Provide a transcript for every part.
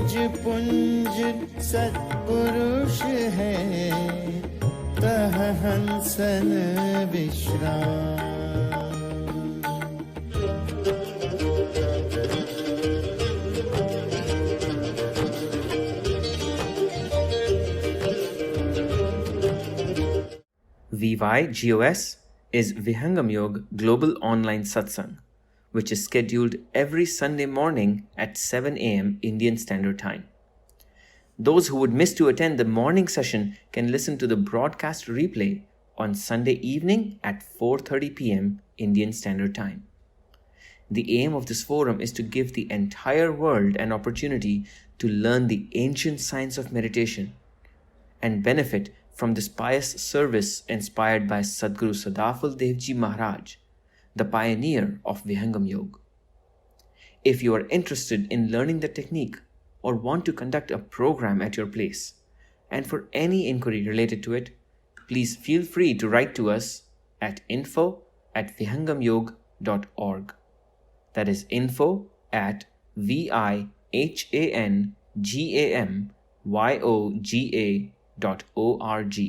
निज पुंज सत्पुरुष है, तह हंसन विश्राम। VYGOS is Vihangam Yoga Global Online Satsang, which is scheduled every Sunday morning at 7 a.m. Indian Standard Time. Those who would miss to attend the morning session can listen to the broadcast replay on Sunday evening at 4:30 p.m. Indian Standard Time. The aim of this forum is to give the entire world an opportunity to learn the ancient science of meditation and benefit from this pious service inspired by Sadguru Sadafal Devji Maharaj, the pioneer of Vihangam Yoga. If you are interested in learning the technique or want to conduct a program at your place, and for any inquiry related to it, please feel free to write to us at info@vihangamyog.org. That is info@vihangamyoga.org.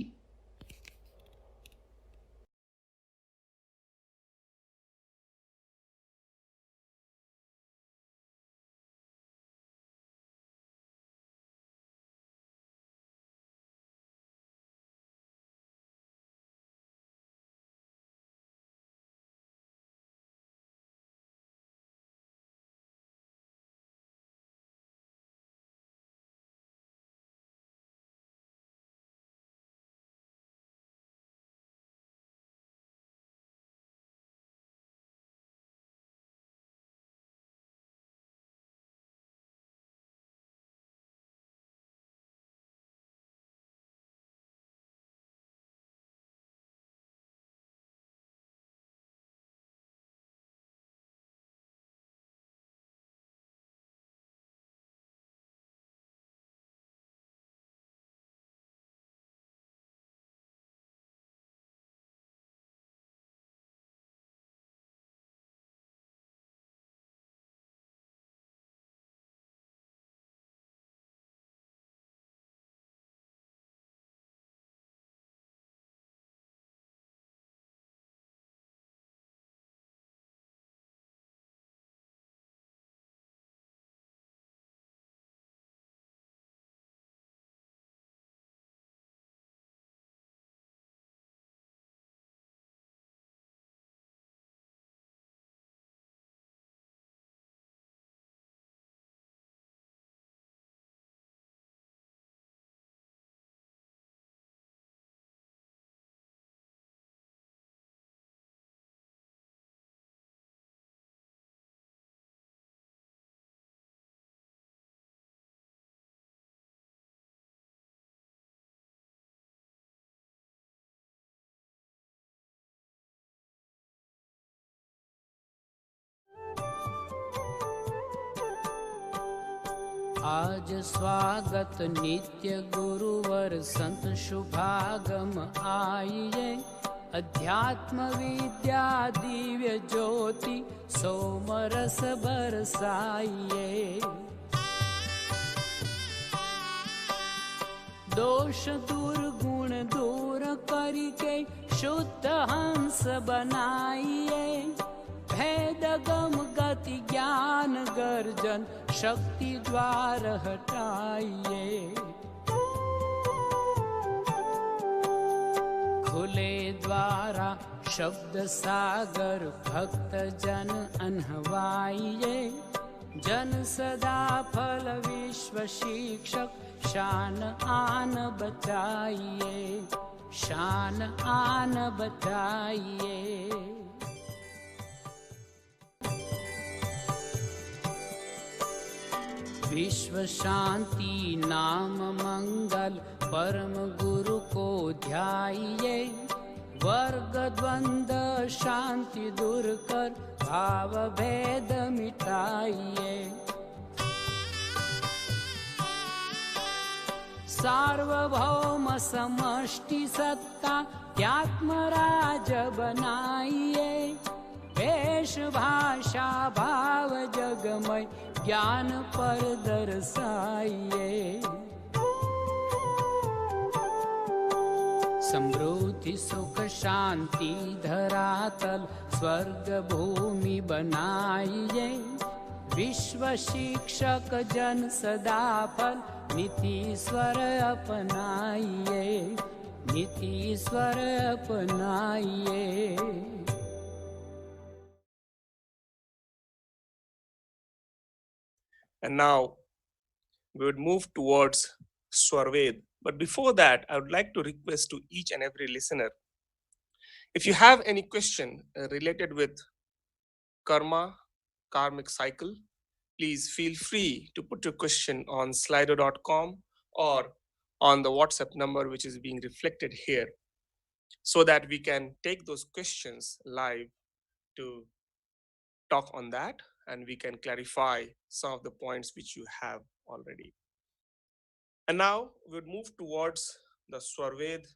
आज स्वागत नित्य गुरुवर संत शुभागम आइए, अध्यात्म विद्या दिव्य ज्योति सोमरस बरसाइए। दोष दुर्गुण दूर करके शुद्ध हंस बनाइए, भेद गम गति ज्ञान गर्जन शक्ति द्वार हटाइए। खुले द्वारा शब्द सागर भक्त जन अनहवाइए, जन सदा फल विश्व शिक्षक शान आन बचाइए, शान आन बचाइए। विश्व शांति नाम मंगल परम गुरु को ध्याइए, वर्ग द्वंद्व शांति दूर कर भाव भेद मिटाइए। सार्वभौम समष्टि सत्ता त्यात्मराज बनाइए, वेश भाषा भाव जगमय ज्ञान पर दर्शाइए। समृद्धि सुख शांति धरातल स्वर्ग भूमि बनाइए। विश्व शिक्षक जन सदा फल नीति स्वर अपनाइए, नीति स्वर अपनाइए। And now we would move towards Swarved. But before that, I would like to request to each and every listener, if you have any question related with karma, karmic cycle, please feel free to put your question on slido.com or on the WhatsApp number which is being reflected here, so that we can take those questions live to talk on that, and we can clarify some of the points which you have already. And now we'll move towards the Swarved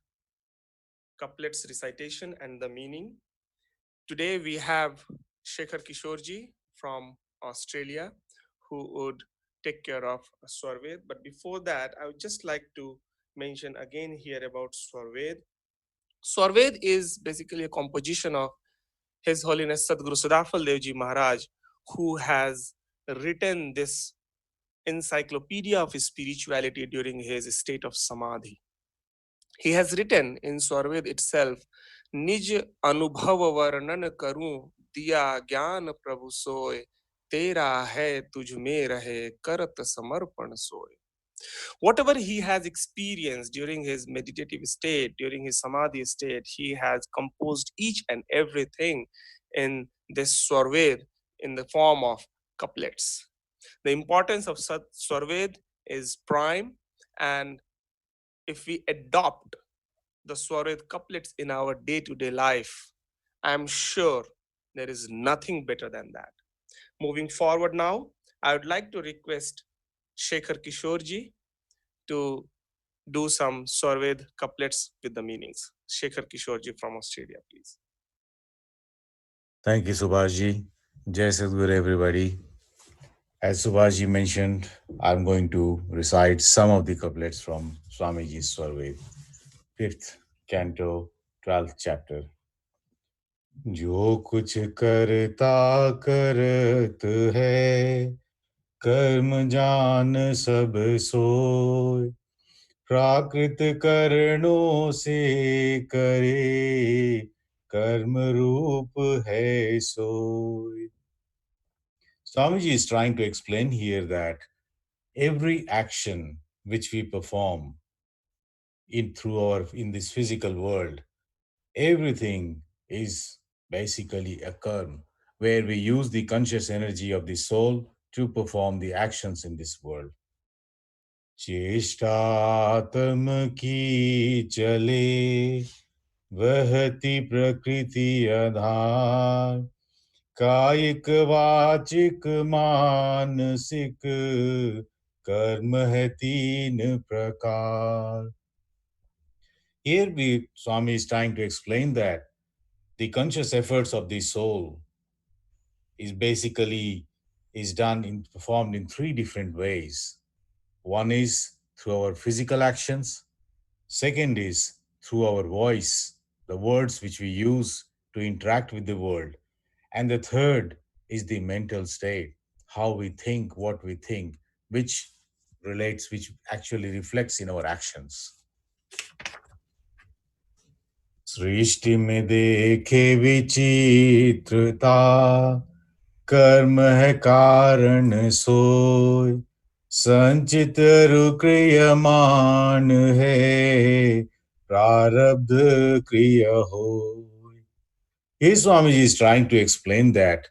couplets recitation and the meaning. Today we have Shekhar Kishorji from Australia who would take care of Swarved. But before that, I would just like to mention again here about Swarved. Swarved is basically a composition of His Holiness Sadguru Sudafal Devji Maharaj, who has written this encyclopedia of spirituality during his state of Samadhi. He has written in Swarved itself, Nij Anubhav Varnan Karu Diya Gyan Prabhu Soy, Tera hai tujh mein rahe karat samarpan soy. Whatever he has experienced during his meditative state, during his Samadhi state, he has composed each and everything in this Swarved in the form of couplets. The importance of Swarved is prime, and if we adopt the Swarved couplets in our day-to-day life, I'm sure there is nothing better than that. Moving forward now, I would like to request Shekhar Kishorji to do some Swarved couplets with the meanings. Shekhar Kishorji from Australia, please. Thank you, Subhashji. Jai Sadhguru, everybody. As Subhashji mentioned, I'm going to recite some of the couplets from Swamiji's Swarved, 5th Canto, 12th chapter. जो कुछ करता करत है, कर्म जान सब सोय, प्राकृत करणों से करे, कर्म रूप है सोय. Swamiji is trying to explain here that every action which we perform in this physical world, everything is basically a karma, where we use the conscious energy of the soul to perform the actions in this world. चेष्टात्म की चले वहति प्रकृति आधार, कायिक वाचिक मानसिक कर्म है 3 प्रकार. Here Swami is trying to explain that the conscious efforts of the soul is performed in 3 different ways. One is through our physical actions. Second is through our voice, the words which we use to interact with the world. And the third is the mental state, how we think, what we think, which actually reflects in our actions. सृष्टि में देखे विचित्रता, कर्म है कारण सोय, संचित रुक्रियमान है, प्रारब्ध क्रिया होय. Here Swamiji is trying to explain that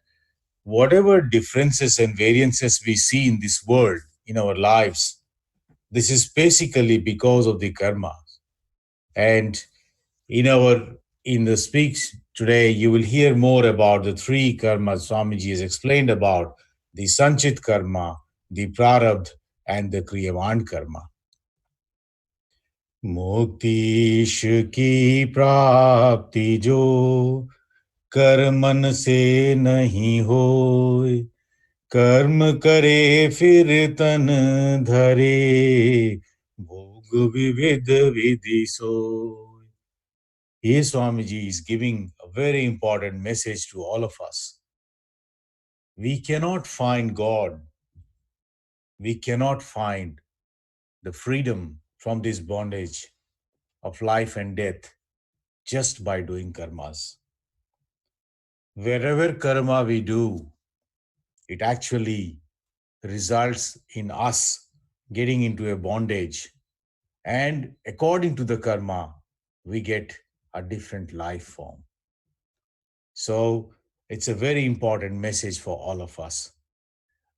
whatever differences and variances we see in this world, in our lives, this is basically because of the karma. And in the speech today, you will hear more about the 3 karmas Swamiji has explained about: the Sanchit karma, the Prarabdha, and the Kriyaman karma. मोक्तिश की प्राप्ति जो Karman से नहीं होय, कर्म करे फिर तन धरे, भोग विविध विधि सोय. Here Swamiji is giving a very important message to all of us. We cannot find God. We cannot find the freedom from this bondage of life and death just by doing karmas. Wherever karma we do, it actually results in us getting into a bondage. And according to the karma, we get a different life form. So it's a very important message for all of us.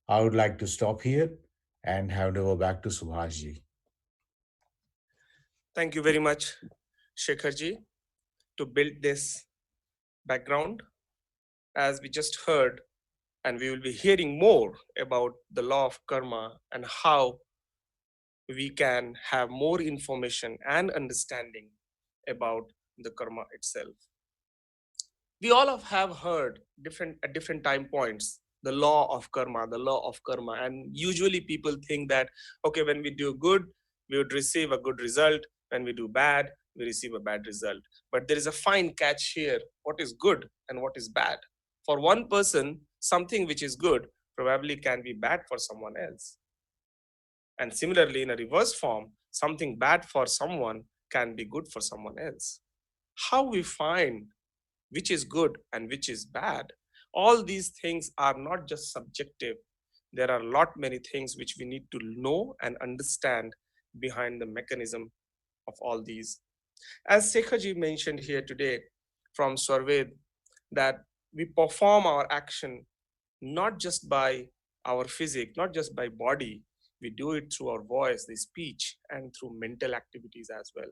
I would like to stop here and hand over back to Subhashji. Thank you very much, Shekharji, to build this background. As we just heard, and we will be hearing more about the law of karma and how we can have more information and understanding about the karma itself. We all have heard at different time points the law of karma, and usually people think that okay, when we do good, we would receive a good result. When we do bad, we receive a bad result. But there is a fine catch here: what is good and what is bad. For one person, something which is good probably can be bad for someone else. And similarly, in a reverse form, something bad for someone can be good for someone else. How we find which is good and which is bad, all these things are not just subjective. There are a lot many things which we need to know and understand behind the mechanism of all these. As Sekhaji mentioned here today from Swarved, that we perform our action not just by our physique, not just by body, we do it through our voice, the speech, and through mental activities as well.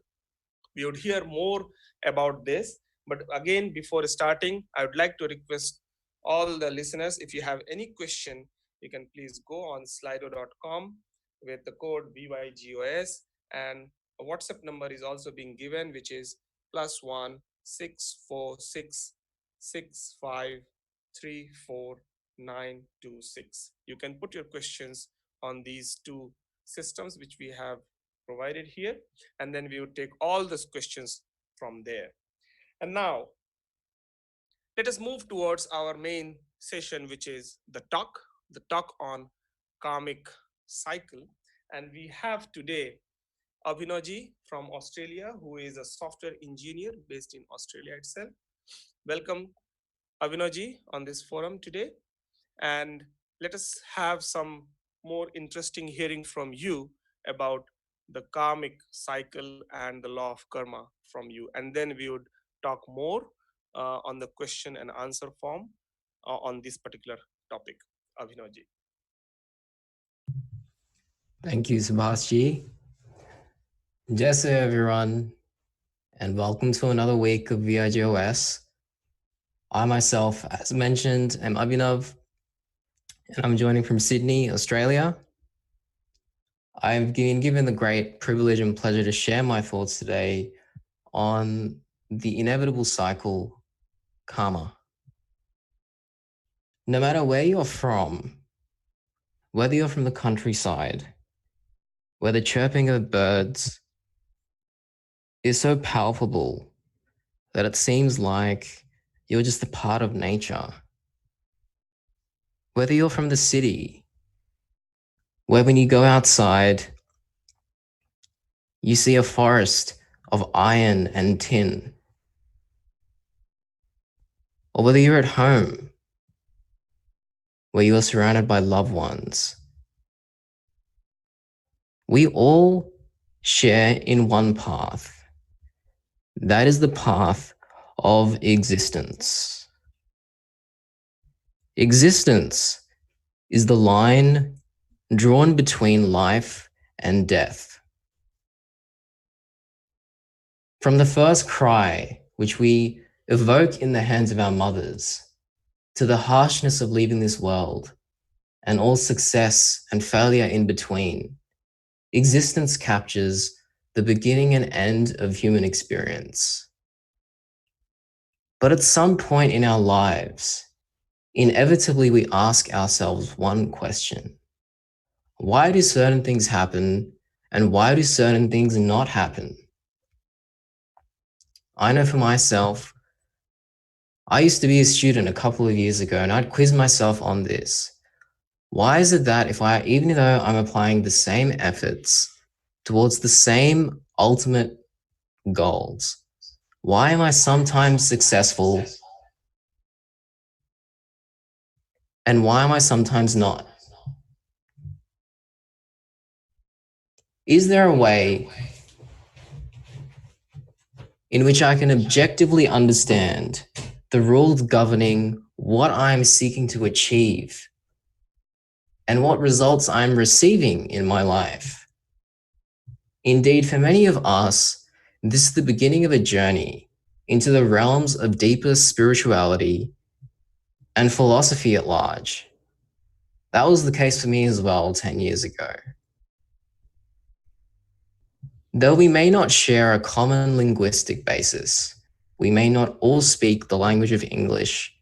We would hear more about this, but again, before starting, I would like to request all the listeners, if you have any question, you can please go on slido.com with the code VYGOS, and a WhatsApp number is also being given, which is +1 646 6534 926. You can put your questions on these two systems which we have provided here, and then we would take all those questions from there. And now let us move towards our main session, which is the talk on karmic cycle. And we have today Abhinav from Australia, who is a software engineer based in Australia itself. Welcome, Abhinav, on this forum today. And let us have some more interesting hearing from you about the karmic cycle and the law of karma from you. And then we would talk more on the question and answer form on this particular topic. Abhinav. Thank you, Subhashji. Jai everyone, and welcome to another week of VYGOS. I myself, as mentioned, am Abhinav, and I'm joining from Sydney, Australia. I've been given the great privilege and pleasure to share my thoughts today on the inevitable cycle, karma. No matter where you're from, whether you're from the countryside, where the chirping of birds is so palpable that it seems like you're just a part of nature. Whether you're from the city, where when you go outside, you see a forest of iron and tin. Or whether you're at home, where you are surrounded by loved ones. We all share in one path. That is the path of existence. Existence is the line drawn between life and death. From the first cry, which we evoke in the hands of our mothers, to the harshness of leaving this world, and all success and failure in between, existence captures the beginning and end of human experience. But at some point in our lives, inevitably we ask ourselves one question. Why do certain things happen, and why do certain things not happen? I know for myself, I used to be a student a couple of years ago, and I'd quiz myself on this. Why is it that even though I'm applying the same efforts towards the same ultimate goals, why am I sometimes successful and why am I sometimes not? Is there a way in which I can objectively understand the rules governing what I'm seeking to achieve and what results I'm receiving in my life? Indeed, for many of us, this is the beginning of a journey into the realms of deeper spirituality and philosophy at large. That was the case for me as well 10 years ago. Though we may not share a common linguistic basis, we may not all speak the language of English,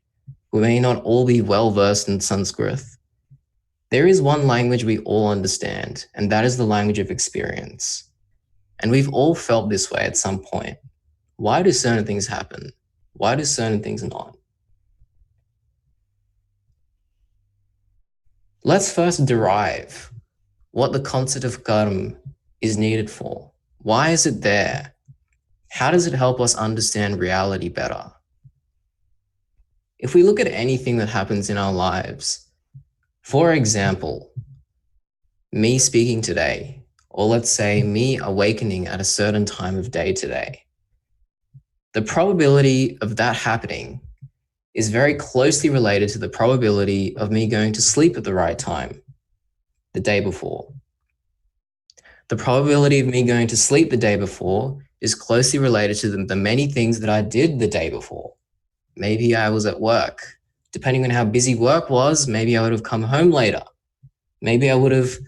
we may not all be well-versed in Sanskrit, there is one language we all understand, and that is the language of experience. And we've all felt this way at some point. Why do certain things happen? Why do certain things not? Let's first derive what the concept of karma is needed for. Why is it there? How does it help us understand reality better? If we look at anything that happens in our lives, for example, me speaking today, or let's say me awakening at a certain time of day today, the probability of that happening is very closely related to the probability of me going to sleep at the right time the day before. The probability of me going to sleep the day before is closely related to the many things that I did the day before. Maybe I was at work. Depending on how busy work was, maybe I would have come home later. Maybe I would have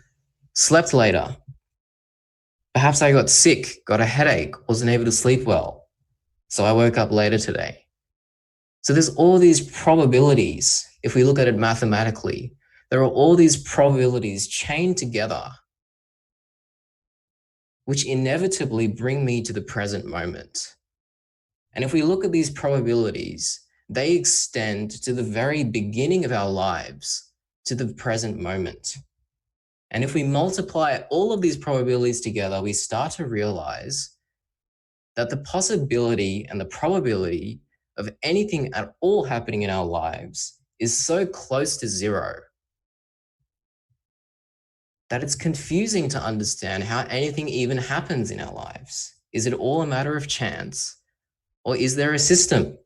slept later. Perhaps I got sick, got a headache, wasn't able to sleep well. So I woke up later today. So there's all these probabilities. If we look at it mathematically, there are all these probabilities chained together, which inevitably bring me to the present moment. And if we look at these probabilities, they extend to the very beginning of our lives, to the present moment. And if we multiply all of these probabilities together, we start to realize that the possibility and the probability of anything at all happening in our lives is so close to zero that it's confusing to understand how anything even happens in our lives. Is it all a matter of chance? Or is there a system?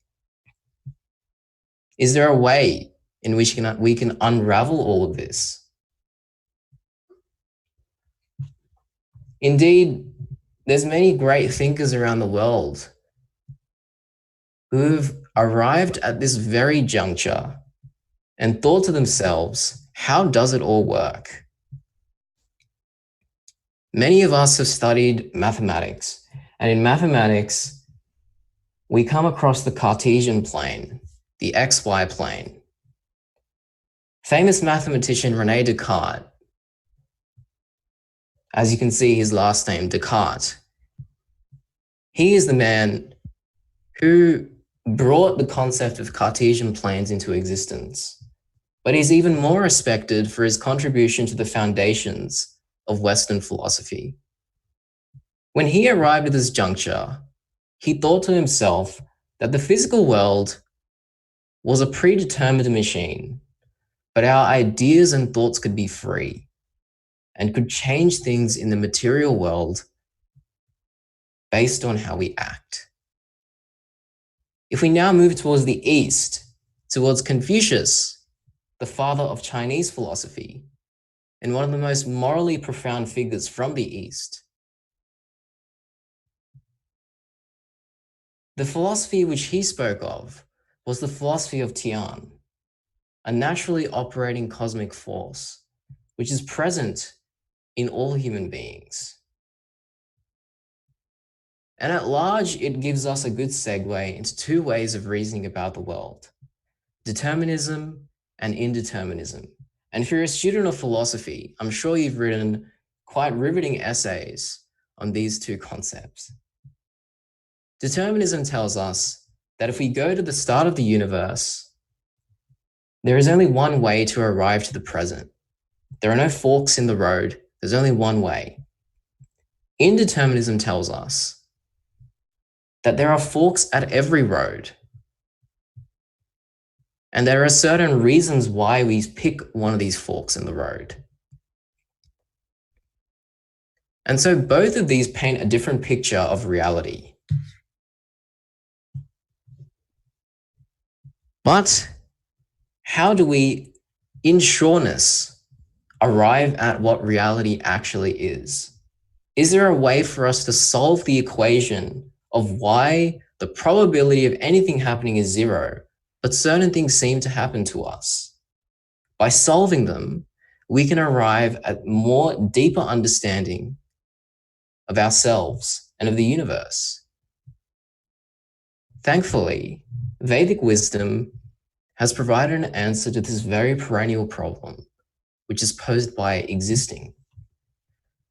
Is there a way in which we can unravel all of this? Indeed, there's many great thinkers around the world who've arrived at this very juncture and thought to themselves, how does it all work? Many of us have studied mathematics, and in mathematics, we come across the Cartesian plane, the XY plane. Famous mathematician René Descartes, as you can see his last name, Descartes, he is the man who brought the concept of Cartesian planes into existence. But he's even more respected for his contribution to the foundations of Western philosophy. When he arrived at this juncture, he thought to himself that the physical world was a predetermined machine, but our ideas and thoughts could be free and could change things in the material world based on how we act. If we now move towards the East, towards Confucius, the father of Chinese philosophy, and one of the most morally profound figures from the East, the philosophy which he spoke of was the philosophy of Tian, a naturally operating cosmic force, which is present in all human beings. And at large, it gives us a good segue into two ways of reasoning about the world: determinism and indeterminism. And if you're a student of philosophy, I'm sure you've written quite riveting essays on these two concepts. Determinism tells us that if we go to the start of the universe, there is only one way to arrive to the present. There are no forks in the road. There's only one way. Indeterminism tells us that there are forks at every road. And there are certain reasons why we pick one of these forks in the road. And so both of these paint a different picture of reality. But how do we, in sureness, arrive at what reality actually is? Is there a way for us to solve the equation of why the probability of anything happening is zero, but certain things seem to happen to us? By solving them, we can arrive at more deeper understanding of ourselves and of the universe. Thankfully, Vedic wisdom has provided an answer to this very perennial problem, which is posed by existing.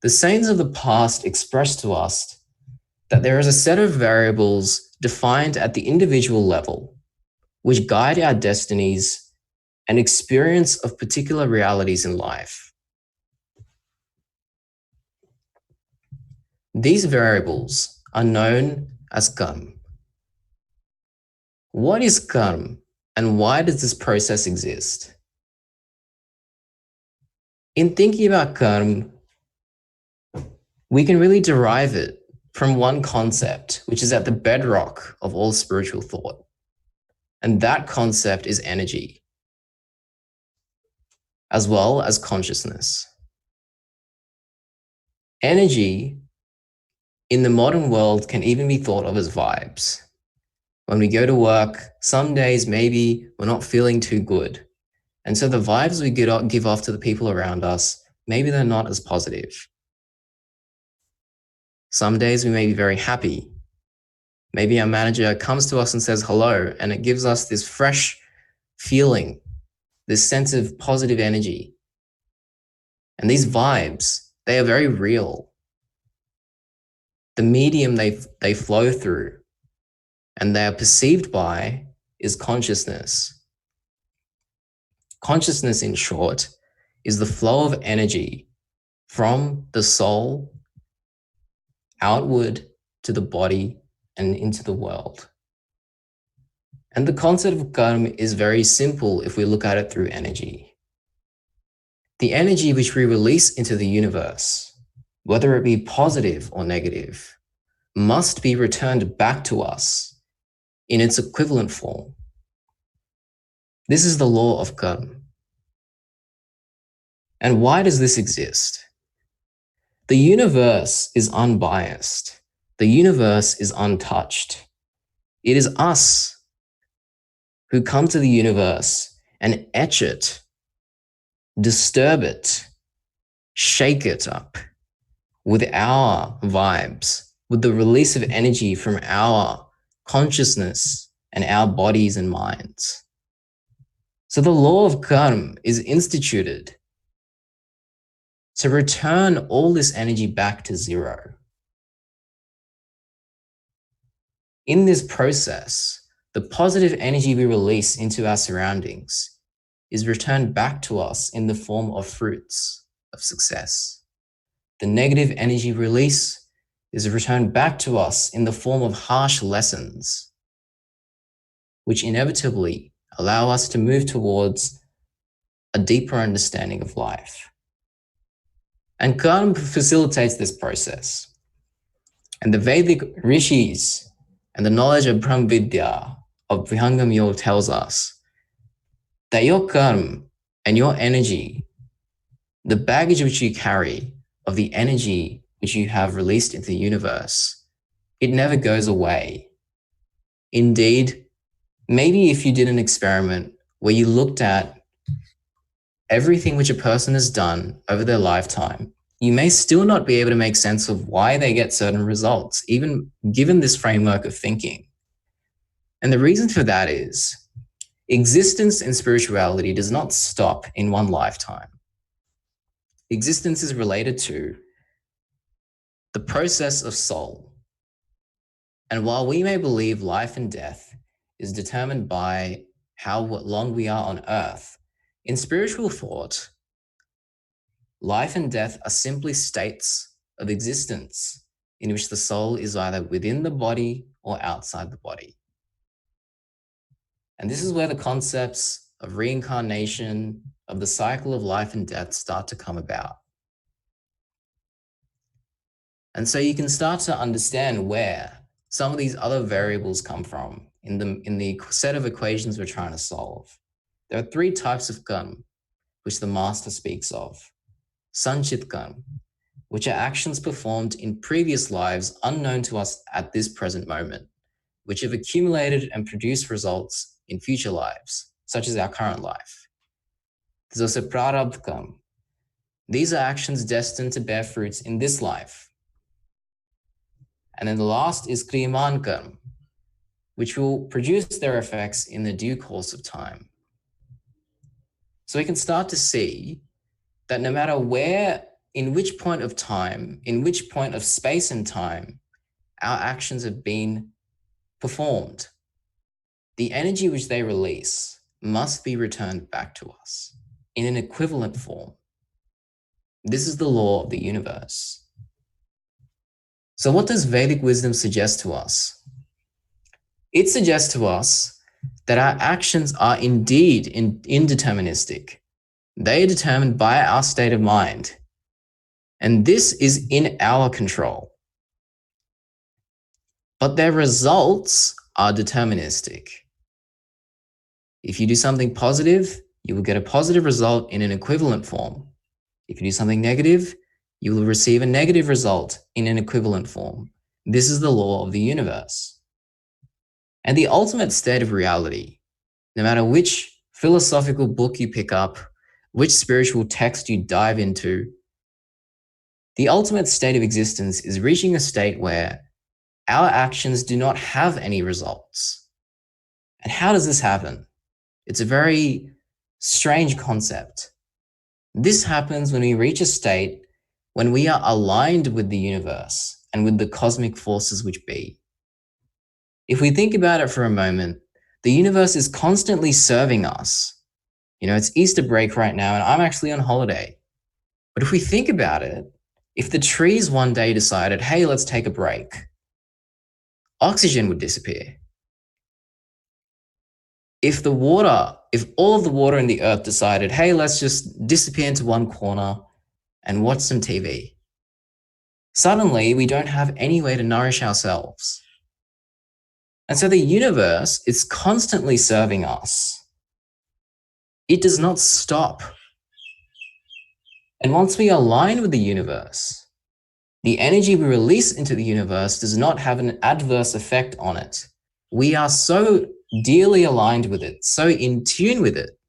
The saints of the past expressed to us that there is a set of variables defined at the individual level, which guide our destinies and experience of particular realities in life. These variables are known as karma. What is karma, and why does this process exist? In thinking about karma, we can really derive it from one concept, which is at the bedrock of all spiritual thought. And that concept is energy, as well as consciousness. Energy in the modern world can even be thought of as vibes. When we go to work, some days maybe we're not feeling too good. And so the vibes we give off to the people around us, maybe they're not as positive. Some days we may be very happy. Maybe our manager comes to us and says hello, and it gives us this fresh feeling, this sense of positive energy. And these vibes, they are very real. The medium they flow through and they are perceived by is consciousness. Consciousness, in short, is the flow of energy from the soul outward to the body and into the world. And the concept of karma is very simple if we look at it through energy. The energy which we release into the universe, whether it be positive or negative, must be returned back to us in its equivalent form. This is the law of karma. And why does this exist? The universe is unbiased. The universe is untouched. It is us who come to the universe and etch it, disturb it, shake it up with our vibes, with the release of energy from our consciousness and our bodies and minds. So the law of karma is instituted to return all this energy back to zero. In this process, the positive energy we release into our surroundings is returned back to us in the form of fruits of success. The negative energy release is returned back to us in the form of harsh lessons, which inevitably allow us to move towards a deeper understanding of life. And karma facilitates this process. And the Vedic rishis and the knowledge of Brahma Vidya of Vihangam Yoga tells us that your karma and your energy, the baggage which you carry of the energy which you have released into the universe, it never goes away. Indeed, maybe if you did an experiment where you looked at everything which a person has done over their lifetime, you may still not be able to make sense of why they get certain results, even given this framework of thinking. And the reason for that is, Existence in spirituality does not stop in one lifetime. Existence is related to the process of soul. And while we may believe life and death is determined by how long we are on earth, in spiritual thought, life and death are simply states of existence in which the soul is either within the body or outside the body. And this is where the concepts of reincarnation, of the cycle of life and death start to come about. And so you can start to understand where some of these other variables come from in the set of equations we're trying to solve. There are 3 types of karma, which the master speaks of. Sanchit karma, which are actions performed in previous lives unknown to us at this present moment, which have accumulated and produced results in future lives, such as our current life. There's also prarabdha karma. These are actions destined to bear fruits in this life. And then the last is kriyaman karma, which will produce their effects in the due course of time. So we can start to see that no matter where, in which point of time, in which point of space and time, our actions have been performed, the energy which they release must be returned back to us in an equivalent form. This is the law of the universe. So what does Vedic wisdom suggest to us? It suggests to us that our actions are indeed indeterministic. They are determined by our state of mind. And this is in our control. But their results are deterministic. If you do something positive, you will get a positive result in an equivalent form. If you do something negative, you will receive a negative result in an equivalent form. This is the law of the universe. And the ultimate state of reality, no matter which philosophical book you pick up, which spiritual text you dive into, the ultimate state of existence is reaching a state where our actions do not have any results. And how does this happen? It's a very strange concept. This happens when we reach a state when we are aligned with the universe and with the cosmic forces which be. If we think about it for a moment, the universe is constantly serving us. You know, it's Easter break right now and I'm actually on holiday. But if we think about it, if the trees one day decided, hey, let's take a break, oxygen would disappear. If all of the water in the earth decided, hey, let's just disappear into one corner and watch some TV, suddenly we don't have any way to nourish ourselves. And so the universe is constantly serving us. It does not stop. And once we align with the universe, the energy we release into the universe does not have an adverse effect on it. We are so dearly aligned with it, so in tune with it,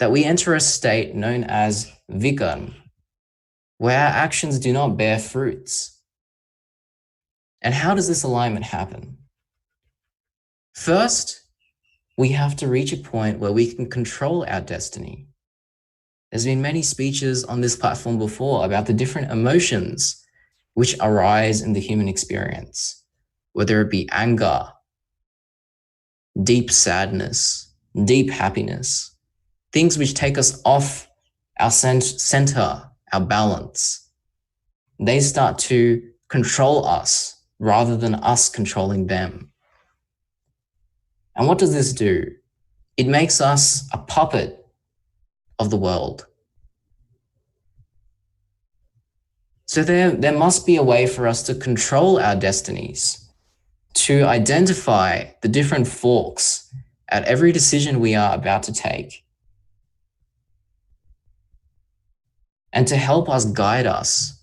that we enter a state known as vikarma, where our actions do not bear fruits. And how does this alignment happen? First, we have to reach a point where we can control our destiny. There's been many speeches on this platform before about the different emotions which arise in the human experience, whether it be anger, deep sadness, deep happiness, things which take us off our center, our balance. They start to control us rather than us controlling them. And what does this do? It makes us a puppet of the world. So there must be a way for us to control our destinies, to identify the different forks at every decision we are about to take, and to help us guide us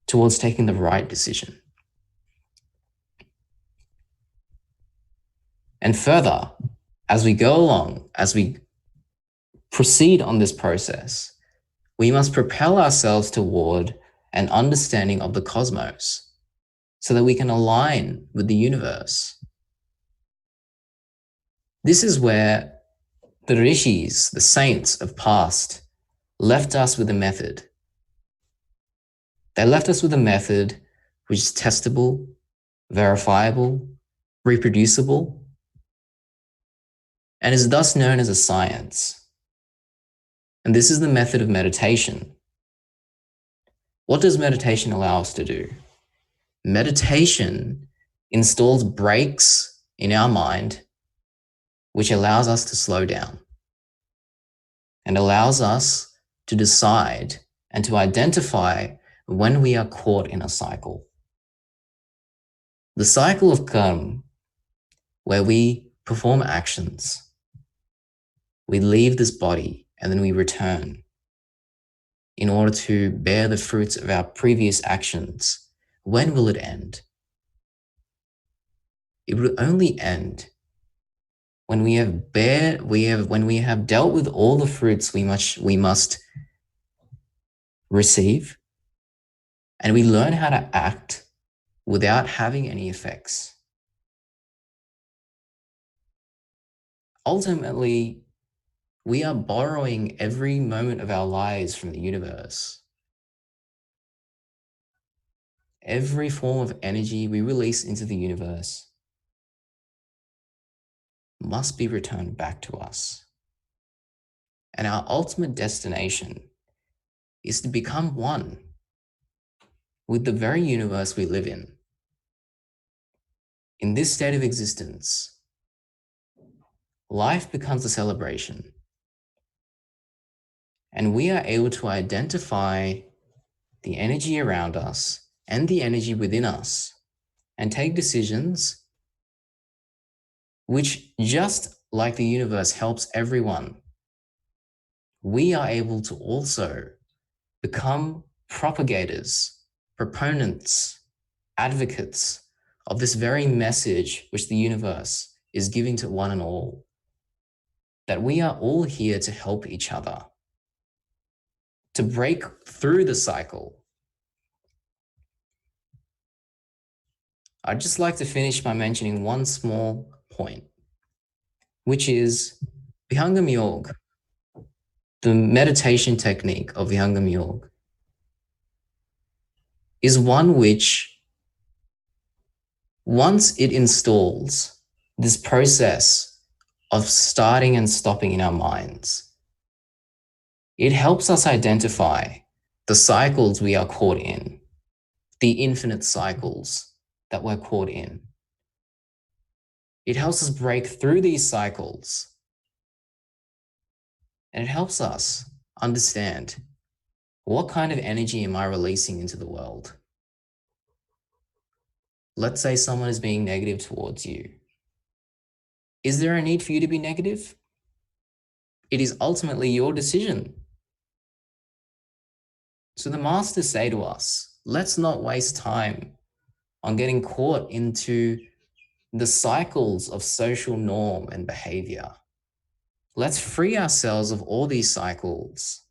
towards taking the right decision. And further, as we go along, as we proceed on this process, we must propel ourselves toward an understanding of the cosmos so that we can align with the universe. This is where the rishis, the saints of past, left us with a method. They left us with a method which is testable, verifiable, reproducible, and is thus known as a science. And this is the method of meditation. What does meditation allow us to do? Meditation installs brakes in our mind, which allows us to slow down and allows us to decide and to identify when we are caught in a cycle. The cycle of karma, where we perform actions, we leave this body and then we return in order to bear the fruits of our previous actions. When will it end? It will only end when we have dealt with all the fruits we must receive, and we learn how to act without having any effects. Ultimately, we are borrowing every moment of our lives from the universe. Every form of energy we release into the universe must be returned back to us. And our ultimate destination is to become one with the very universe we live in. In this state of existence, life becomes a celebration, and we are able to identify the energy around us and the energy within us and take decisions which, just like the universe helps everyone, we are able to also become propagators, proponents, advocates of this very message which the universe is giving to one and all, that we are all here to help each other, to break through the cycle. I'd just like to finish by mentioning one small point, which is Vihangam Yoga, the meditation technique of Vihangam Yoga, is one which, once it installs this process of starting and stopping in our minds, it helps us identify the cycles we are caught in, the infinite cycles that we're caught in. It helps us break through these cycles, and it helps us understand, what kind of energy am I releasing into the world? Let's say someone is being negative towards you. Is there a need for you to be negative? It is ultimately your decision. So the masters say to us, let's not waste time on getting caught into the cycles of social norm and behavior. Let's free ourselves of all these cycles,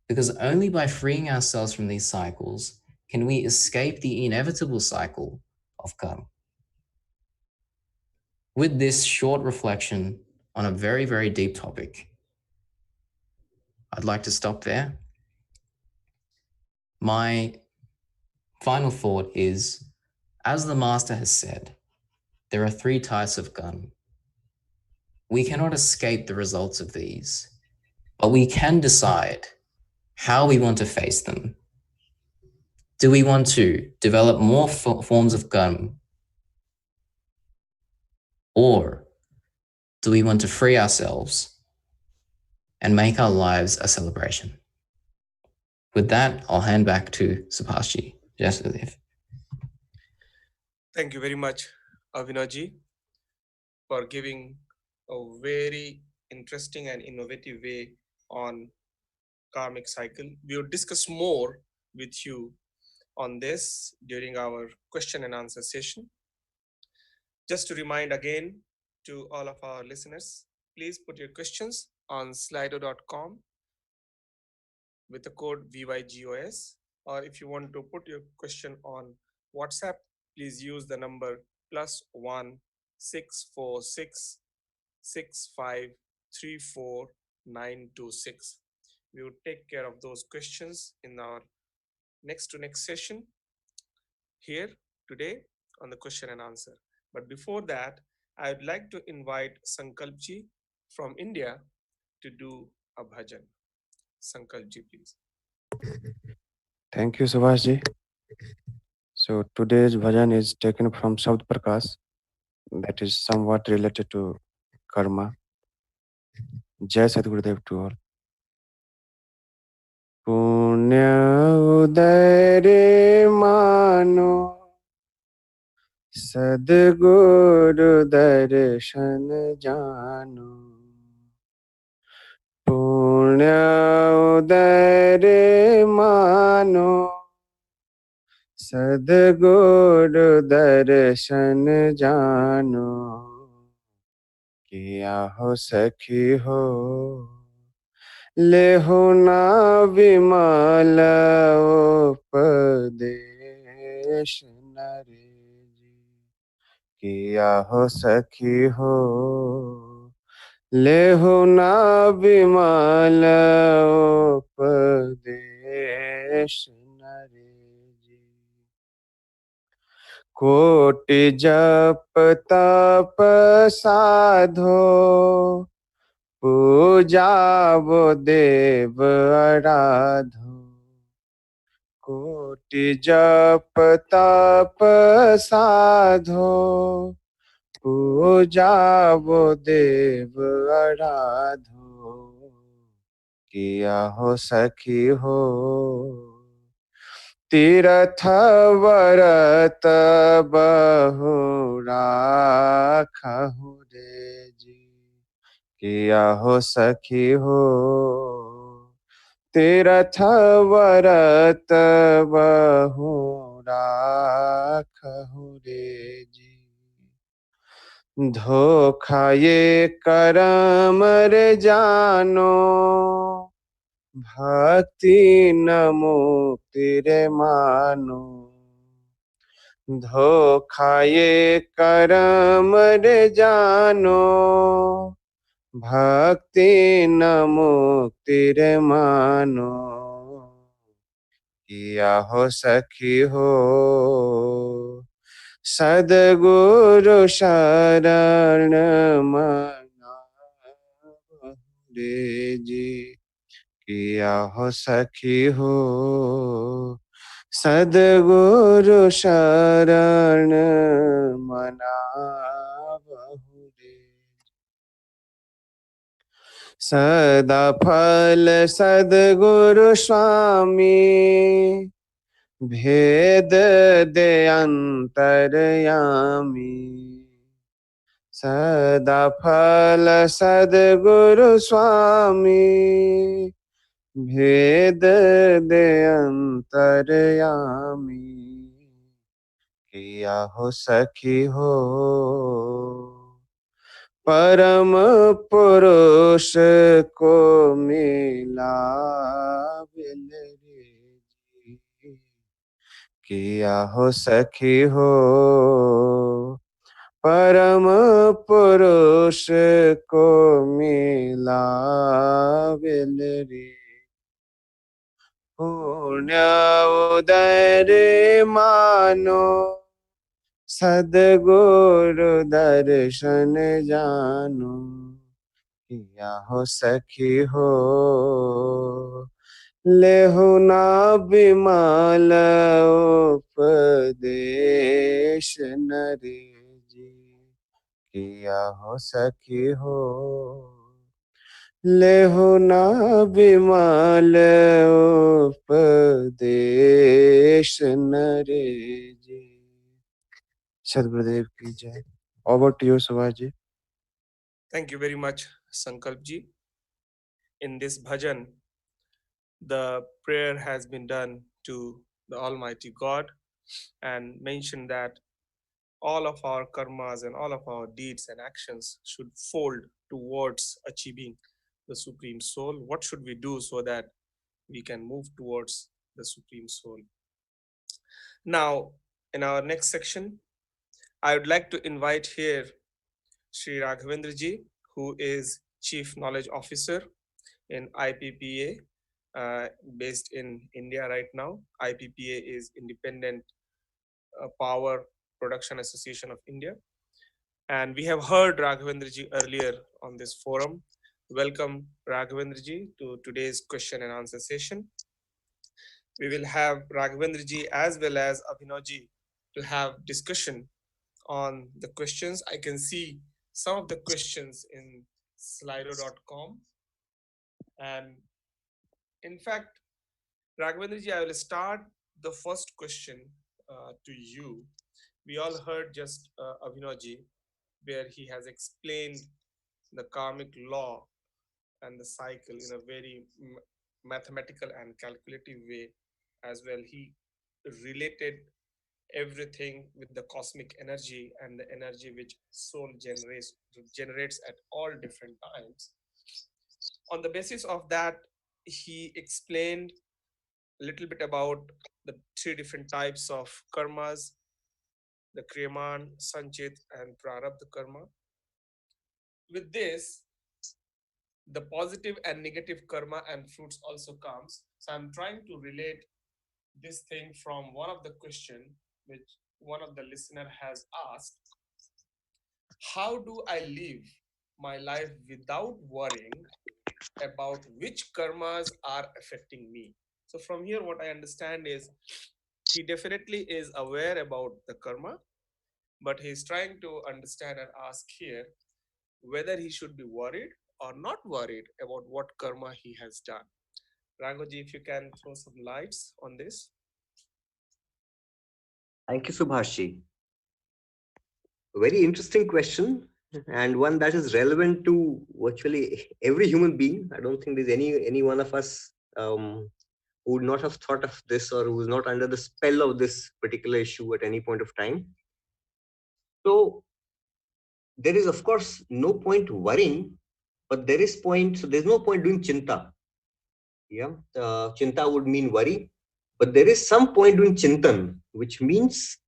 because only by freeing ourselves from these cycles can we escape the inevitable cycle of karma. With this short reflection on a very, very deep topic, I'd like to stop there. My final thought is, as the master has said, there are 3 types of karma. We cannot escape the results of these, but we can decide how we want to face them. Do we want to develop more forms of karma, or do we want to free ourselves and make our lives a celebration? With that, I'll hand back to Subhashji. Yes, Ulif. Thank you very much, Abhinavji, for giving a very interesting and innovative way on karmic cycle. We will discuss more with you on this during our question and answer session. Just to remind again to all of our listeners, please put your questions on slido.com with the code VYGOS, or if you want to put your question on WhatsApp, please use the number +1 646 6534926. We will take care of those questions in our next to next session here today on the question and answer. But before that, I would like to invite Sankalpji from India to do a bhajan. Sankalpji, please. Thank you, Subhashji. So today's bhajan is taken from Shabd Prakash, that is somewhat related to karma. Jai Sadgurudev to all. Punya udare mano Sadguru darshan jano. Punya udare mano Sadguru darshan jano. किया हो सखी हो ले हो ना विमल उपदेश नरे जी किया हो सखी हो ले हो ना विमल उपदेश नरे जी कोटि जप तप साधो पूजा वो देव आराधो कोटि जप तप साधो पूजा वो देव आराधो किया हो सखी हो तीर्थ व्रत बहु राखहु रे जी किया हो सखी हो तीर्थ व्रत बहु राखहु रे जी धोखा ये करम रे जानो भक्ति न मुक्ति रे मानो धोखा ये करम रे जानो भक्ति न मुक्ति रे मानो किया हो सखी हो सद्गुरु शरण मना रे जी किया हो सखी हो सद्गुरु शरण मना रे सदा फल सद्गुरु स्वामी भेद दे अंतरयामी सदा फल सद्गुरु स्वामी भेद दे अंतरयामी किया हो सखी हो परम पुरुष को मिला बिन रे जी किया हो सखी हो परम पुरुष को मिला बिन रे पुण्य उदय मानो सद्गुरु दर्शन जानो किया हो सखी हो लेहु ना विमल उपदेश नरे जी किया हो सखी हो लेहु ना विमल उपदेश नरे जी Sadgurudev ki jai. Over to you, Subhaji. Thank you very much, Sankalpji. In this bhajan, the prayer has been done to the Almighty God and mentioned that all of our karmas and all of our deeds and actions should fold towards achieving the Supreme Soul. What should we do so that we can move towards the Supreme Soul? Now, in our next section, I would like to invite here Sri Raghavendra ji, who is Chief Knowledge Officer in IPPA, based in India right now. IPPA is Independent Power Production Association of India. And we have heard Raghavendraji earlier on this forum. Welcome, Raghavendraji, to today's question and answer session. We will have Raghavendraji as well as Abhinavji to have discussion on the questions. I can see some of the questions in slido.com. And in fact, Raghavendraji, I will start the first question to you. We all heard just Abhinavji, where he has explained the karmic law and the cycle in a very mathematical and calculative way as well. He related everything with the cosmic energy and the energy which soul generates at all different times. On the basis of that, he explained a little bit about the three different types of karmas, the kriyaman, sanchit, and prarabdha karma. With this, the positive and negative karma and fruits also comes. So I'm trying to relate this thing from one of the question which one of the listener has asked. How do I live my life without worrying about which karmas are affecting me? So from here, what I understand is he definitely is aware about the karma, but he's trying to understand and ask here whether he should be worried or not worried about what karma he has done. Rangoji, if you can throw some lights on this. Thank you, Subhashi. Very interesting question, and one that is relevant to virtually every human being. I don't think there's any one of us who would not have thought of this or who's not under the spell of this particular issue at any point of time. So there is, of course, no point worrying, but there's no point doing chinta. Yeah, chinta would mean worry, but there is some point doing chintan, which means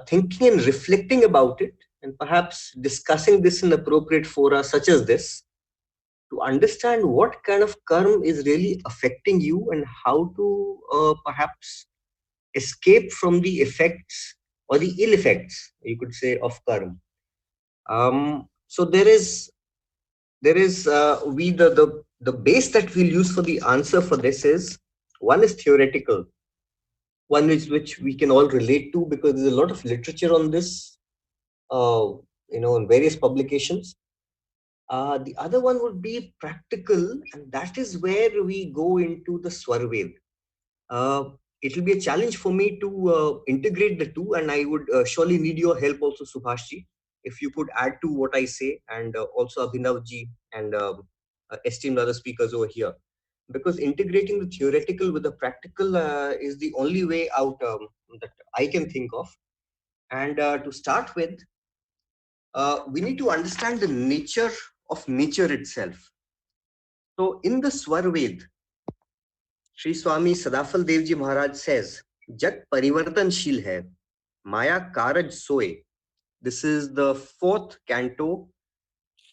thinking and reflecting about it, and perhaps discussing this in appropriate fora such as this, to understand what kind of karma is really affecting you and how to perhaps escape from the effects or the ill effects, you could say, of karma. So the base that we'll use for the answer for this is, one is theoretical, one is which we can all relate to because there's a lot of literature on this, in various publications. The other one would be practical, and that is where we go into the Swarved. It will be a challenge for me to integrate the two, and I would surely need your help also, Subhashji, if you could add to what I say, and also Abhinavji and esteemed other speakers over here. Because integrating the theoretical with the practical is the only way out that I can think of. And to start with, we need to understand the nature of nature itself. So in the Swarved, Sri Swami Sadafal Devji Maharaj says, Jat parivartanshil hai, maya karaj soe. This is the 4th canto,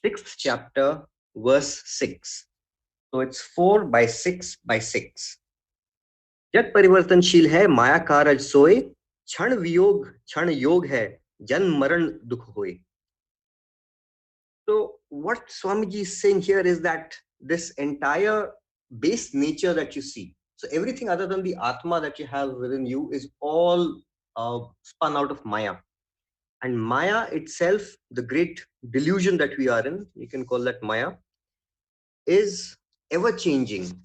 6th chapter, verse 6. So it's 4 by 6 by 6. Jat parivartanshil hai, maya karaj soe, chhan viyog, chhan yog hai, jan maran dukh hoye. So what Swamiji is saying here is that this entire base nature that you see, so everything other than the Atma that you have within you is all spun out of Maya. And Maya itself, the great delusion that we are in, you can call that Maya, is ever changing.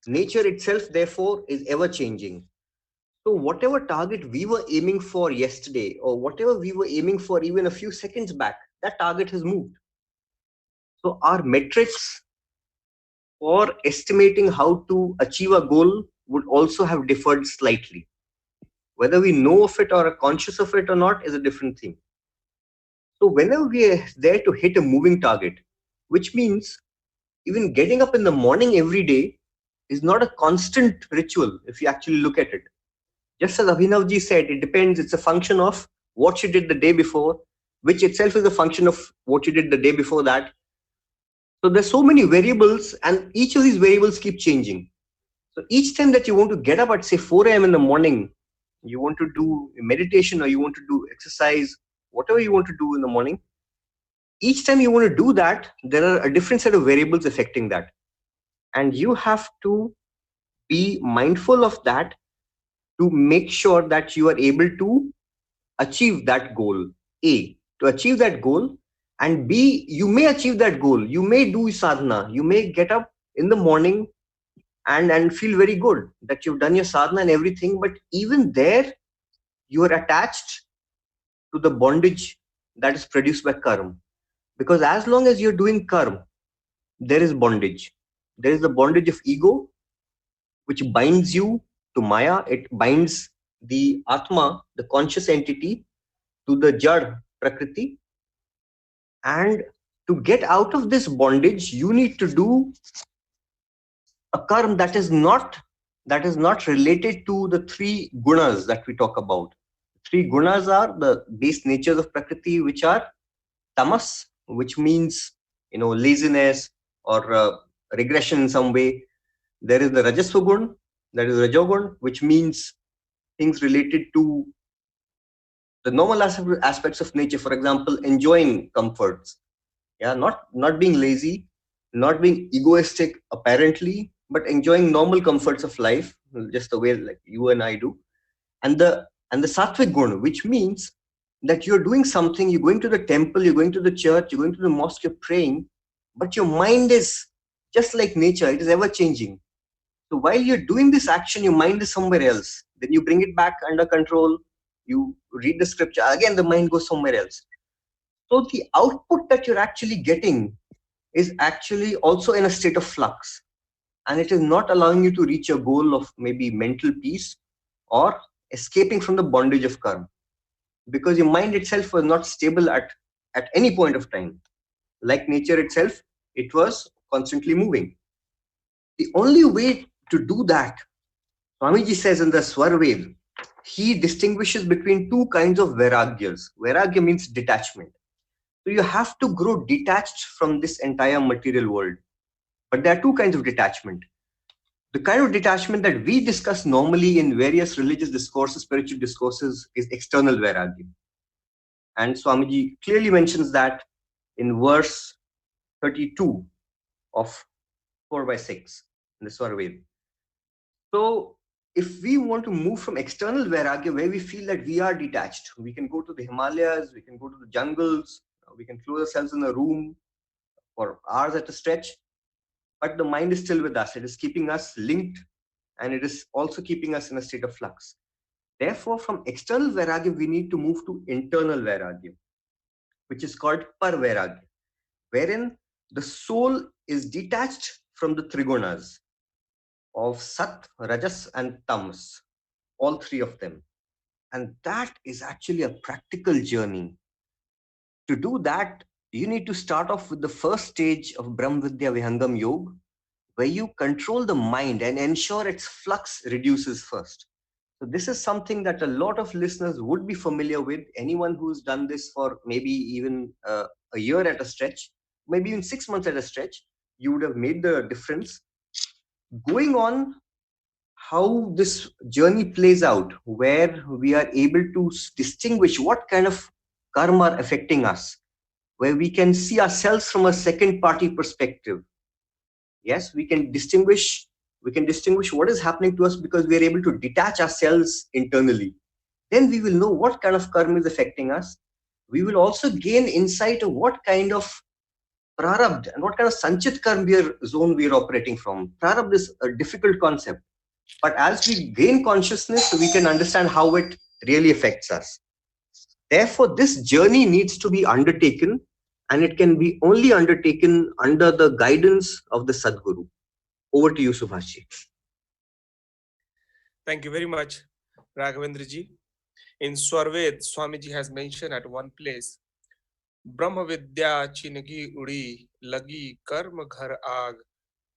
Nature itself, therefore, is ever changing. So whatever target we were aiming for yesterday, or whatever we were aiming for even a few seconds back, that target has moved. So our metrics for estimating how to achieve a goal would also have differed slightly. Whether we know of it or are conscious of it or not is a different thing. So whenever we are there to hit a moving target, which means even getting up in the morning every day is not a constant ritual if you actually look at it. Just as Abhinavji said, it depends, it's a function of what you did the day before, which itself is a function of what you did the day before that, So there's so many variables, and each of these variables keep changing. So each time that you want to get up at say 4 a.m. in the morning, you want to do meditation or you want to do exercise, whatever you want to do in the morning, each time you want to do that, there are a different set of variables affecting that. And you have to be mindful of that to make sure that you are able to achieve that goal. A, to achieve that goal, and B, you may achieve that goal. You may do sadhana. You may get up in the morning and feel very good that you've done your sadhana and everything. But even there, you are attached to the bondage that is produced by karma. Because as long as you're doing karma, there is bondage. There is the bondage of ego, which binds you to Maya. It binds the Atma, the conscious entity, to the Jad Prakriti. And to get out of this bondage, you need to do a karma that is not related to the three gunas that we talk about. Three gunas are the base natures of Prakriti, which are tamas, which means laziness or regression in some way. There is the rajasva gun, that is rajogun, which means things related to the normal aspects of nature. For example, enjoying comforts. Yeah, not being lazy, not being egoistic apparently, but enjoying normal comforts of life, just the way like you and I do. And the sattvic gun, which means that you're doing something, you're going to the temple, you're going to the church, you're going to the mosque, you're praying, but your mind is just like nature, it is ever changing. So while you're doing this action, your mind is somewhere else. Then you bring it back under control, you read the scripture, again the mind goes somewhere else. So the output that you're actually getting is actually also in a state of flux, and it is not allowing you to reach a goal of maybe mental peace or escaping from the bondage of karma, because your mind itself was not stable at any point of time. Like nature itself, it was constantly moving. The only way to do that, Swamiji says in the Swarved, he distinguishes between two kinds of vairagyas. Vairagya means detachment. So you have to grow detached from this entire material world. But there are two kinds of detachment. The kind of detachment that we discuss normally in various religious discourses, spiritual discourses, is external vairagya. And Swamiji clearly mentions that in verse 32 of 4 by 6 in the Swarved. So if we want to move from external vairagya, where we feel that we are detached, we can go to the Himalayas, we can go to the jungles, we can close ourselves in a room for hours at a stretch, but the mind is still with us. It is keeping us linked, and it is also keeping us in a state of flux. Therefore, from external vairagya, we need to move to internal vairagya, which is called parvairagya, wherein the soul is detached from the trigunas of Sat, Rajas, and Tamas, all three of them. And that is actually a practical journey. To do that, you need to start off with the first stage of Brahm Vidya Vihangam Yoga, where you control the mind and ensure its flux reduces first. So this is something that a lot of listeners would be familiar with. Anyone who's done this for maybe even a year at a stretch, maybe even 6 months at a stretch, you would have made the difference. Going on, how this journey plays out, where we are able to distinguish what kind of karma are affecting us, where we can see ourselves from a second party perspective. Yes, we can distinguish what is happening to us because we are able to detach ourselves internally. Then we will know what kind of karma is affecting us. We will also gain insight of what kind of prarabdha and what kind of sanchit karma zone we are operating from. Prarabdha is a difficult concept, but as we gain consciousness, we can understand how it really affects us. Therefore, this journey needs to be undertaken, and it can be only undertaken under the guidance of the Sadguru. Over to you, Subhashi. Thank you very much, Raghavendraji. In Swarved, Swamiji has mentioned at one place, Brahma Vidya Chinagi Udi Lagi Karma Ghar Aag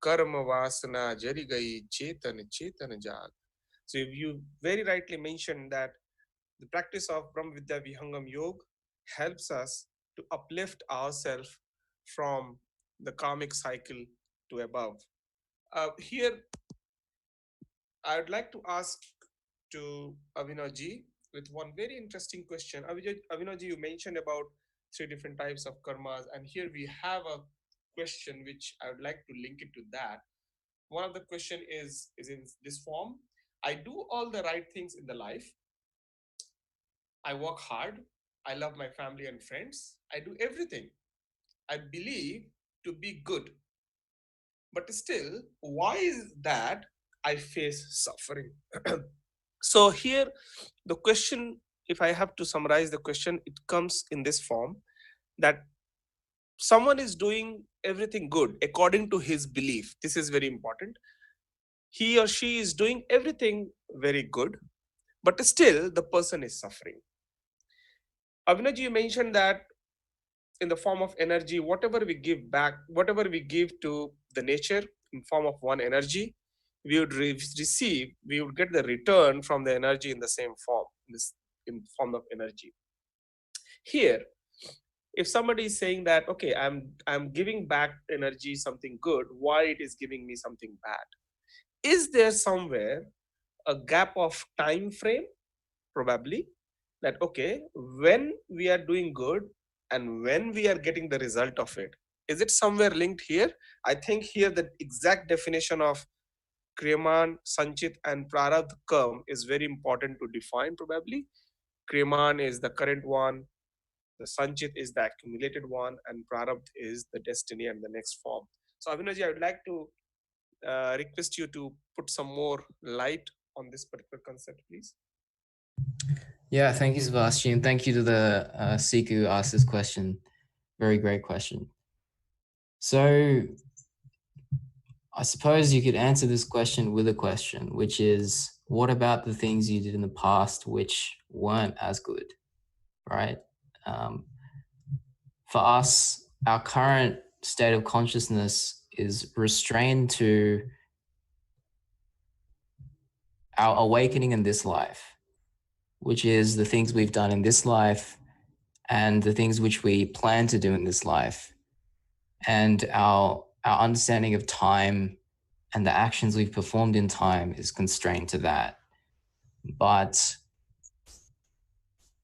Karma Vasana Jari Gai Chetan Chetan Jag. So you very rightly mentioned that the practice of Brahma Vidya Vihangam Yoga helps us to uplift ourselves from the karmic cycle to above. Here, I would like to ask to Abhinavji with one very interesting question. Abhinavji, you mentioned about three different types of karmas, and here we have a question which I would like to link it to that. One of the question is in this form: I do all the right things in the life. I work hard. I love my family and friends. I do everything I believe to be good. But still, why is that I face suffering? So here, the question, if I have to summarize the question, it comes in this form that someone is doing everything good according to his belief. This is very important. He or she is doing everything very good, but still the person is suffering. Avinaji, you mentioned that in the form of energy, whatever we give back, whatever we give to the nature in form of one energy, we would receive, we would get the return from the energy in the same form, in form of energy. Here, if somebody is saying that, okay, I'm giving back energy something good, why it is giving me something bad? Is there somewhere a gap of time frame? Probably that, okay, when we are doing good and when we are getting the result of it, is it somewhere linked here? I think here the exact definition of kriyaman, sanchit and prarabdha karma is very important to define. Probably kriyaman is the current one, the sanchit is the accumulated one, and prarabdha is the destiny and the next form. So Avinaji, I would like to request you to put some more light on this particular concept, please. Yeah, thank you, Sebastian. Thank you to the seeker who asked this question. Very great question. So I suppose you could answer this question with a question, which is, what about the things you did in the past which weren't as good, right? For us, our current state of consciousness is restrained to our awakening in this life, which is the things we've done in this life and the things which we plan to do in this life. And our understanding of time and the actions we've performed in time is constrained to that. But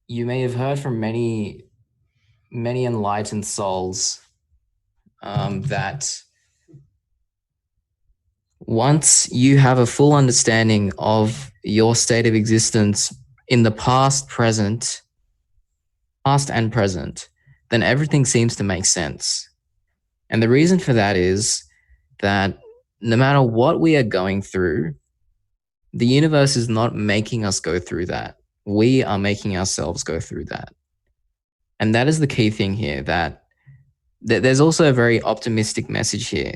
you may have heard from many enlightened souls that once you have a full understanding of your state of existence in the past and present, then everything seems to make sense. And the reason for that is that no matter what we are going through, the universe is not making us go through that. We are making ourselves go through that. And that is the key thing here, that there's also a very optimistic message here,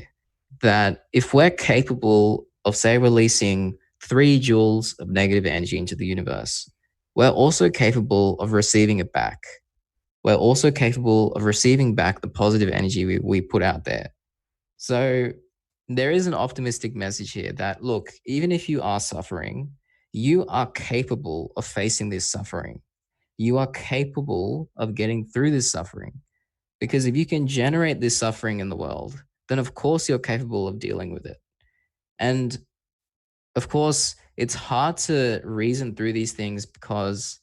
that if we're capable of, say, releasing 3 joules of negative energy into the universe, we're also capable of receiving it back. We're also capable of receiving back the positive energy we put out there. So there is an optimistic message here that, look, even if you are suffering, you are capable of facing this suffering. You are capable of getting through this suffering. Because if you can generate this suffering in the world, then of course you're capable of dealing with it. And of course, it's hard to reason through these things because,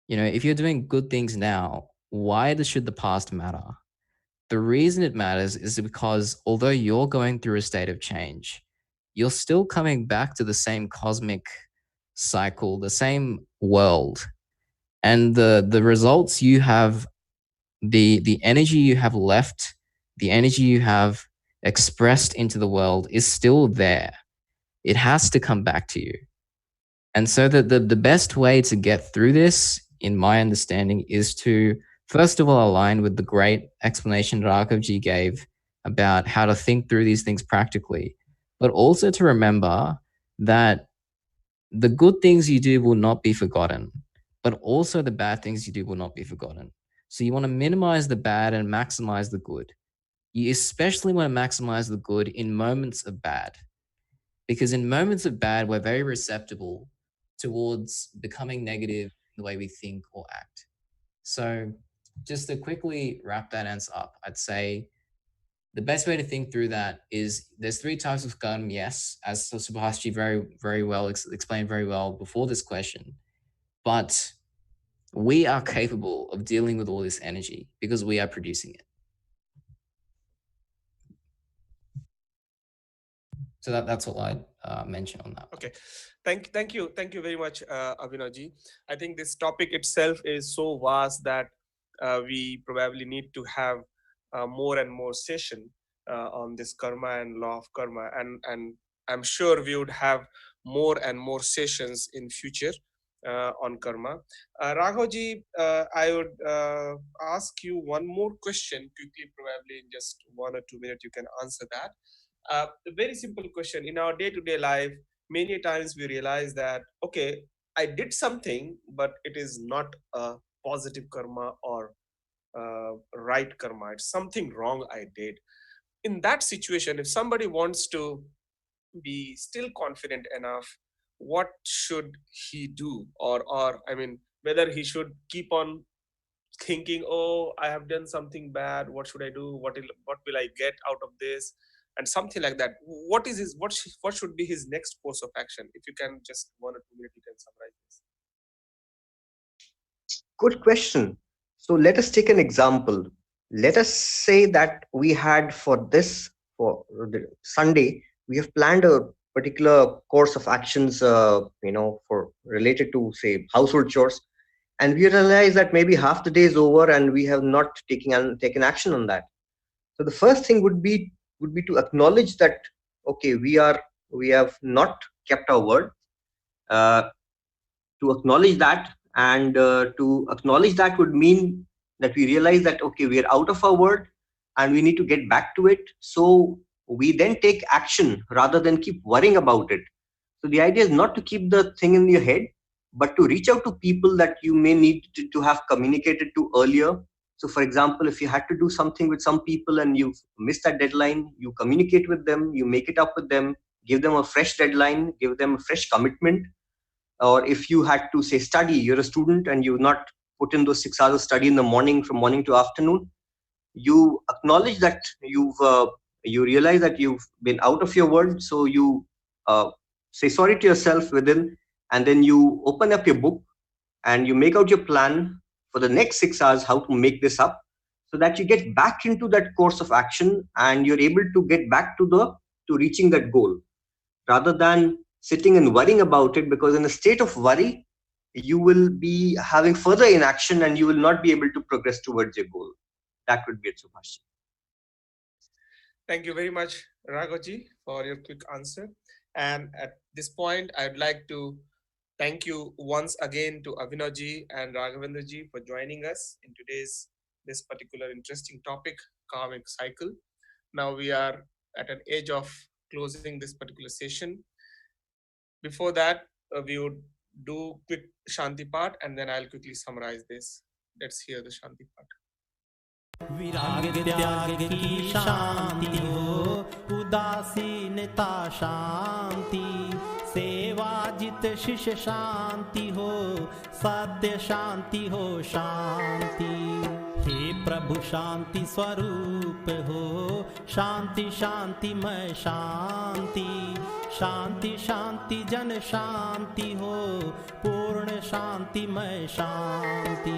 if you're doing good things now, why should the past matter? The reason it matters is because although you're going through a state of change, you're still coming back to the same cosmic cycle, the same world. And the results you have, the energy you have left, the energy you have expressed into the world is still there. It has to come back to you. And so the best way to get through this, in my understanding, is to first of all align with the great explanation Rakhavji gave about how to think through these things practically, but also to remember that the good things you do will not be forgotten, but also the bad things you do will not be forgotten. So you want to minimize the bad and maximize the good. You especially want to maximize the good in moments of bad, because in moments of bad, we're very receptible towards becoming negative in the way we think or act. So just to quickly wrap that answer up, I'd say The best way to think through that is there's three types of karma, yes, as Subhashji very well explained very well before this question. But we are capable of dealing with all this energy because we are producing it. So that's all I'd mention on that. Okay, thank you very much, Abhinavji. I think this topic itself is so vast that we probably need to have more and more session on this karma and law of karma, and I'm sure we would have more and more sessions in future on karma. Raghavji, I would ask you one more question quickly, probably in just 1 or 2 minutes you can answer that. A very simple question. In our day-to-day life, many times we realize that, okay, I did something, but it is not a positive karma or right karma. It's something wrong I did. In that situation, if somebody wants to be still confident enough, what should he do? Or I mean, whether he should keep on thinking, oh, I have done something bad, what should I do, what will I get out of this, and something like that. What is his what should be his next course of action? If you can just 1 or 2 minutes you can summarize this. Good question. So let us take an example. Let us say that we had for this, for the Sunday, we have planned a particular course of actions, for related to, say, household chores, and we realize that maybe half the day is over and we have not taken action on that. So the first thing would be to acknowledge that, okay, we have not kept our word. To acknowledge that, and to acknowledge that would mean that we realize that, okay, we are out of our word and we need to get back to it. So we then take action rather than keep worrying about it. So the idea is not to keep the thing in your head, but to reach out to people that you may need to have communicated to earlier. So for example, if you had to do something with some people and you've missed that deadline, you communicate with them, you make it up with them, give them a fresh deadline, give them a fresh commitment. Or if you had to, say, study, you're a student and you've not put in those 6 hours of study in the morning, from morning to afternoon, you acknowledge that you realize that you've been out of your word. So you say sorry to yourself within, and then you open up your book and you make out your plan for the next 6 hours, how to make this up, so that you get back into that course of action and you're able to get back to reaching that goal, rather than sitting and worrying about it, because in a state of worry you will be having further inaction and you will not be able to progress towards your goal. That would be it, Subhash. Thank you very much, Raghavji, for your quick answer. And at this point, I'd like to thank you once again to Abhinavji and Raghavendraji for joining us in today's this particular interesting topic, Karmic Cycle. Now we are at an edge of closing this particular session. Before that, we would do quick Shanti part, and then I'll quickly summarize this. Let's hear the Shanti part. विराग त्याग की शांति हो, उदासीनता शांति, सेवा जित शिष्य शांति हो, सत्य शांति हो शांति। हे प्रभु शांति स्वरूप हो, शांति शांतिमय शांति, शांति शांति जन शांति हो, पूर्ण शांतिमय शांति।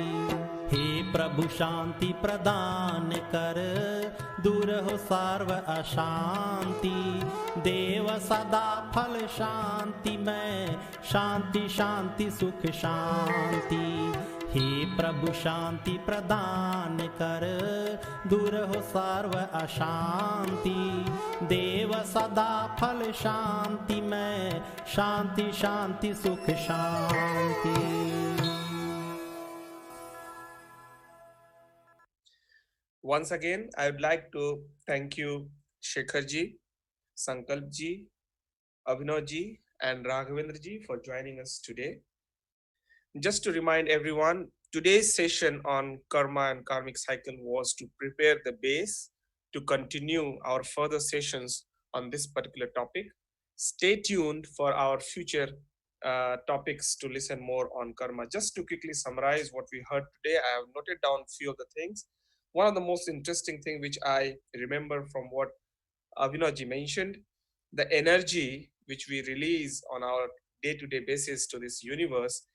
हे प्रभु शांति प्रदान कर, दूर हो सर्व अशांति, देव सदा फल शांति में, शांति शांति सुख शांति। हे प्रभु शांति प्रदान कर, दूर हो सर्व अशांति, देव सदा फल शांति में, शांति शांति सुख शांति। Once again, I would like to thank you, Shekharji, Sankalpji, Abhinavji, and Raghavendraji for joining us today. Just to remind everyone, today's session on karma and karmic cycle was to prepare the base to continue our further sessions on this particular topic. Stay tuned for our future topics to listen more on karma. Just to quickly summarize what we heard today, I have noted down few of the things. one of the most interesting thing which I remember from what Abhinavji mentioned, the energy which we release on our day-to-day basis to this universe,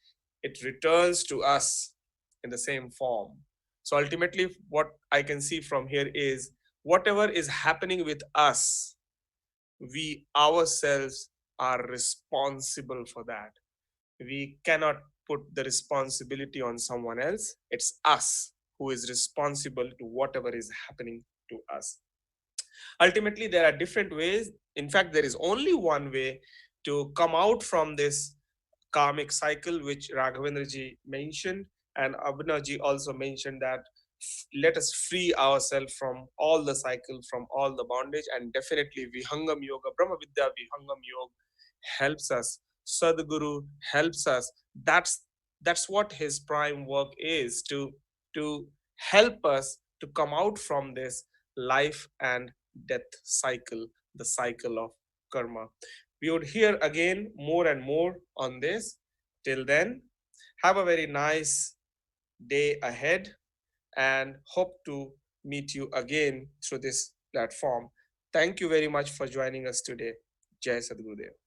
it returns to us in the same form. So ultimately, what I can see from here is whatever is happening with us, we ourselves are responsible for that. We cannot put the responsibility on someone else. It's us who is responsible to whatever is happening to us. Ultimately, there are different ways. In fact, there is only one way to come out from this karmic cycle, which Raghavendraji mentioned, and Abhinavji also mentioned that let us free ourselves from all the cycle, from all the bondage, and definitely Vihangam Yoga, Brahma Vidya Vihangam Yoga helps us. Sadhguru helps us. That's what his prime work is, to help us to come out from this life and death cycle, the cycle of karma. We would hear again more and more on this. Till then, have a very nice day ahead and hope to meet you again through this platform. Thank you very much for joining us today. Jai Sadhgurudev.